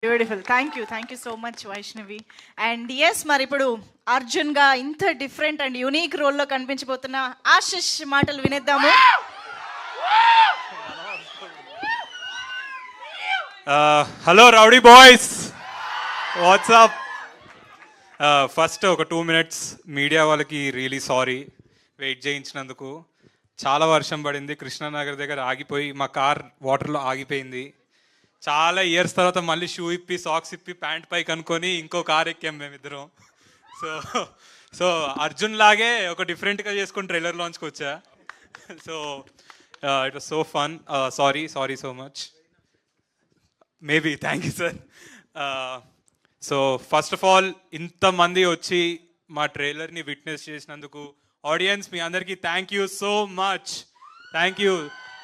Beautiful. Thank you so much Vaishnavi. And yes, మరి ఇప్పుడు అర్జున్ గా ఇంత డిఫరెంట్ అండ్ యూనిక్ రోల్లో కనిపించబోతున్న ఆశిష్ మాటలు వినేద్దాము. Hello rowdy boys, what's up. First ఒక 2 minutes మీడియా వాళ్ళకి రియలీ సారీ వెయిట్ చేయించినందుకు. చాలా వర్షం పడింది, కృష్ణానగర్ దగ్గర ఆగిపోయి మా కార్ వాటర్లో ఆగిపోయింది. చాలా ఇయర్స్ తర్వాత మళ్ళీ షూ ఇప్పి సాక్స్ ఇప్పి ప్యాంట్ పైకి అనుకొని ఇంకో కార్ ఎక్కాం మేమిద్దరం. సో సో అర్జున్ లాగే ఒక డిఫరెంట్గా చేసుకుని ట్రైలర్ లాంచ్కి వచ్చా. So it was so fun. Sorry so much. Maybe thank you sir. So first of all ఇంతమంది వచ్చి మా ట్రైలర్ని విట్నెస్ చేసినందుకు ఆడియన్స్ మీ అందరికీ thank you so much. Thank you.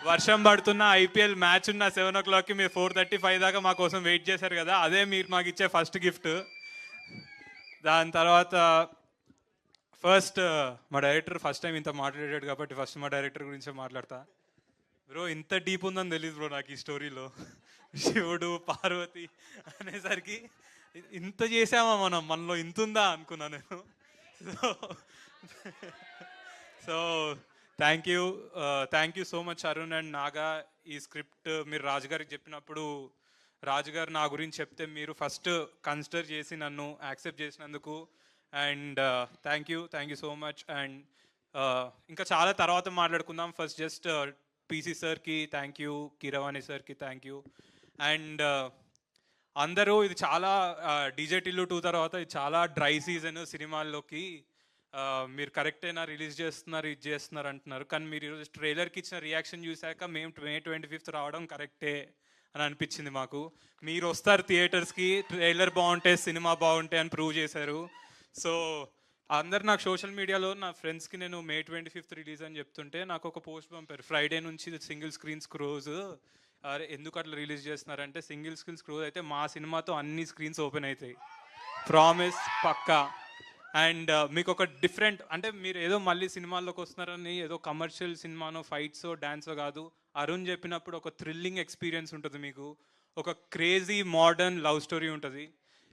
వర్షం పడుతున్న ఐపీఎల్ మ్యాచ్ ఉన్న 7 o'clockకి మీరు 4:35 దాకా మా కోసం వెయిట్ చేశారు కదా, అదే మీరు మాకు ఇచ్చే ఫస్ట్ గిఫ్ట్. దాని తర్వాత ఫస్ట్ మా డైరెక్టర్ ఫస్ట్ టైం ఇంత మాట్లాడాడు కాబట్టి ఫస్ట్ మా డైరెక్టర్ గురించే మాట్లాడతా. బ్రో ఇంత డీప్ ఉందని తెలియదు బ్రో నాకు ఈ స్టోరీలో. శివుడు పార్వతి అనేసరికి ఇంత చేసామా మనలో ఇంత ఉందా అనుకున్నా నేను. So thank you so much Arun and Naga. ఈ స్క్రిప్ట్ మీరు రాజుగారికి చెప్పినప్పుడు రాజుగారు నా గురించి చెప్తే మీరు ఫస్ట్ కన్సిడర్ చేసి నన్ను యాక్సెప్ట్ చేసినందుకు and thank you so much. And ఇంకా చాలా తర్వాత మాట్లాడుకుందాం. ఫస్ట్ జస్ట్ పీసీ సార్కి థ్యాంక్ యూ, కీరవాణి సార్కి థ్యాంక్ యూ. అండ్ అందరూ ఇది చాలా డీజే టిల్లు 2 తర్వాత ఇది చాలా డ్రై సీజన్ సినిమాల్లోకి. మీరు కరెక్టేనా రిలీజ్ చేస్తున్నారు ఇది చేస్తున్నారు అంటున్నారు, కానీ మీరు ఈరోజు ట్రైలర్కి ఇచ్చిన రియాక్షన్ చూశాక మేము May 25th రావడం కరెక్టే అని అనిపించింది మాకు. మీరు వస్తారు థియేటర్స్కి, ట్రైలర్ బాగుంటే సినిమా బాగుంటే అని ప్రూవ్ చేశారు. సో అందరు నాకు సోషల్ మీడియాలో నా ఫ్రెండ్స్కి నేను May 25th రిలీజ్ అని చెప్తుంటే నాకు ఒక పోస్ట్ పంపారు, ఫ్రైడే నుంచి సింగిల్ స్క్రీన్ స్క్రోజ్. అరే ఎందుకు అట్లా రిలీజ్ చేస్తున్నారంటే సింగిల్ స్క్రీన్ స్క్రోజ్ అయితే మా సినిమాతో అన్ని స్క్రీన్స్ ఓపెన్ అవుతాయి, ప్రామిస్ పక్కా. అండ్ మీకు ఒక డిఫరెంట్ అంటే మీరు ఏదో మళ్ళీ సినిమాల్లోకి వస్తున్నారని ఏదో కమర్షియల్ సినిమానో ఫైట్సో డాన్సో కాదు, అరుణ్ చెప్పినప్పుడు ఒక థ్రిల్లింగ్ ఎక్స్పీరియన్స్ ఉంటుంది మీకు, ఒక క్రేజీ మోడర్న్ లవ్ స్టోరీ ఉంటుంది.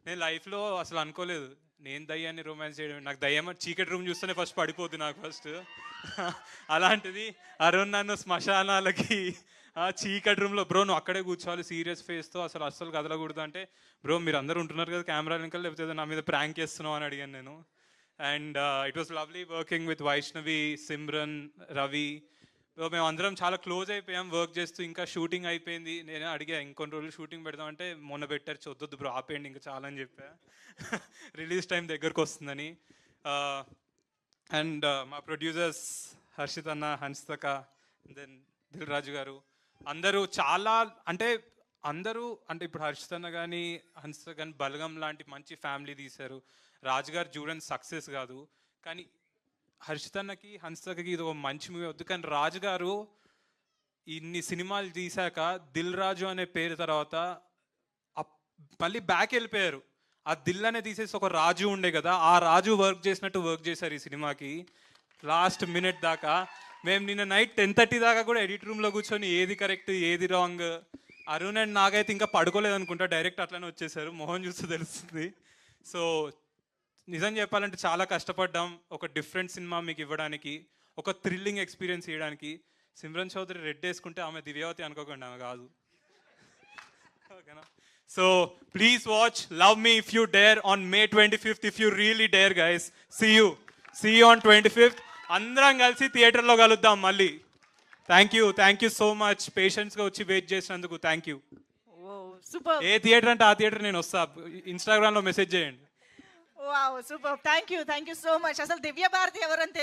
నేను లైఫ్లో అసలు అనుకోలేదు నేను దయ్యాన్ని రొమాన్స్ చేయడం, నాకు దయ్యం చీకటి రూమ్ చూస్తేనే ఫస్ట్ పడిపోద్ది నాకు ఫస్ట్. అలాంటిది అరుణ్ నన్ను శ్మశానాలకి చీకటి రూమ్లో బ్రో నువ్వు అక్కడే కూర్చోవాలి సీరియస్ ఫేస్తో అస్సలు కదలకూడదు అంటే, బ్రో మీరు అందరూ ఉంటున్నారు కదా కెమెరా వెనకాల, లేకపోతే నా మీద ప్రాంక్ చేస్తున్నావు అని అడిగాను నేను. And it was lovely working with Vaishnavi, Simran, Ravi. మేము అందరం చాలా క్లోజ్ అయిపోయాం వర్క్ చేస్తూ. ఇంకా షూటింగ్ అయిపోయింది, నేను అడిగా ఇంకొన్ని రోజులు షూటింగ్ పెడదామంటే మొన్న పెట్టారు చొద్దొద్దు బ్రో ఆపేయండి ఇంకా చాలా అని చెప్పా, రిలీజ్ టైం దగ్గరకు వస్తుందని. అండ్ మా ప్రొడ్యూసర్స్ హర్షిత్ అన్న, హన్స్తక, దెన్ దిల్ రాజు గారు, అందరూ చాలా అంటే ఇప్పుడు హర్షిత్ అన్న కానీ హన్స్తక కానీ బలగం లాంటి మంచి ఫ్యామిలీ తీశారు. రాజుగారు చూడని సక్సెస్ కాదు, కానీ హర్షిత్ అన్నకి హన్స్తకకి ఇది ఒక మంచి మూవీ వద్దు, కానీ రాజుగారు ఇన్ని సినిమాలు తీశాక దిల్ రాజు అనే పేరు తర్వాత మళ్ళీ బ్యాక్ వెళ్ళిపోయారు. ఆ దిల్ అనే తీసేసి ఒక రాజు ఉండే కదా, ఆ రాజు వర్క్ చేసినట్టు వర్క్ చేశారు ఈ సినిమాకి లాస్ట్ మినిట్ దాకా. మేము నిన్న నైట్ 10:30 దాకా కూడా ఎడిట్ రూమ్లో కూర్చొని ఏది కరెక్ట్ ఏది రాంగ్. అరుణ్ అండ్ నాగైతే ఇంకా పడుకోలేదు అనుకుంటా, డైరెక్ట్ అట్లనే వచ్చేసారు, మొహం చూస్తే తెలుస్తుంది. సో నిజం చెప్పాలంటే చాలా కష్టపడ్డాం ఒక డిఫరెంట్ సినిమా మీకు ఇవ్వడానికి, ఒక థ్రిల్లింగ్ ఎక్స్పీరియన్స్ ఇవ్వడానికి. సిమ్రన్ చౌదరి రెడ్ వేసుకుంటే ఆమె దివ్యావతి అనుకోకండి, ఆమె కాదు, ఓకేనా? So please watch love me if you dare on May 25th if you really dare guys. See you on 25th. అందరం కలిసి థియేటర్లో కలుద్దాం మళ్ళీ. థ్యాంక్ యూ సో మచ్ పేషెన్స్గా వచ్చి వెయిట్ చేసినందుకు. Thank you. ఏ థియేటర్ అంటే ఆ థియేటర్ నేను వస్తా, ఇన్స్టాగ్రామ్లో మెసేజ్ చేయండి. Wow super. Thank you so much. అసలు దివ్య భారతి ఎవరంతే